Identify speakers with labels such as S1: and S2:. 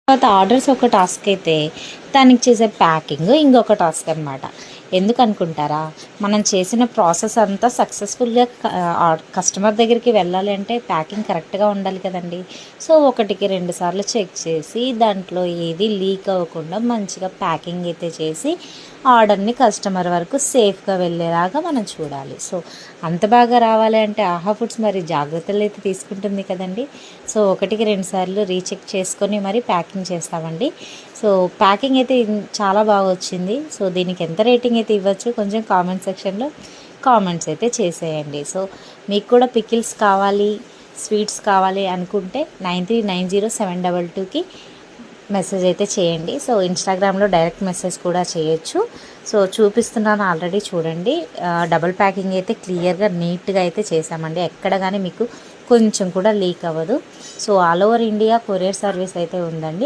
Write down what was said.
S1: తర్వాత ఆర్డర్స్ ఒక టాస్క్ అయితే దానికి చేసే ప్యాకింగ్ ఇంకొక టాస్క్ అనమాట. ఎందుకు అనుకుంటారా? మనం చేసిన ప్రాసెస్ అంతా సక్సెస్ఫుల్గా కస్టమర్ దగ్గరికి వెళ్ళాలి అంటే ప్యాకింగ్ కరెక్ట్గా ఉండాలి కదండి. సో ఒకటికి రెండు సార్లు చెక్ చేసి దాంట్లో ఏది లీక్ అవ్వకుండా మంచిగా ప్యాకింగ్ అయితే చేసి ఆర్డర్ని కస్టమర్ వరకు సేఫ్గా వెళ్ళేలాగా మనం చూడాలి. సో అంత బాగా రావాలి అంటే ఆహా ఫుడ్స్ మరి జాగ్రత్తలు అయితే తీసుకుంటుంది కదండి. సో ఒకటికి రెండు సార్లు రీచెక్ చేసుకొని మరి ప్యాకింగ్ చేస్తామండి. సో ప్యాకింగ్ అయితే చాలా బాగా వచ్చింది. సో దీనికి ఎంత రేటింగ్ అయితే ఇవ్వచ్చు కొంచెం కామెంట్ సెక్షన్లో కామెంట్స్ అయితే చేసేయండి. సో మీకు కూడా పికిల్స్ కావాలి, స్వీట్స్ కావాలి అనుకుంటే 93907222కి మెసేజ్ అయితే చేయండి. సో ఇన్స్టాగ్రామ్లో డైరెక్ట్ మెసేజ్ కూడా చేయొచ్చు. సో చూపిస్తున్నాను ఆల్రెడీ చూడండి. డబుల్ ప్యాకింగ్ అయితే క్లియర్గా నీట్గా అయితే చేసామండి. ఎక్కడ కానీ మీకు కొంచెం కూడా లీక్ అవ్వదు. So all over India courier service అయితే ఉందండి.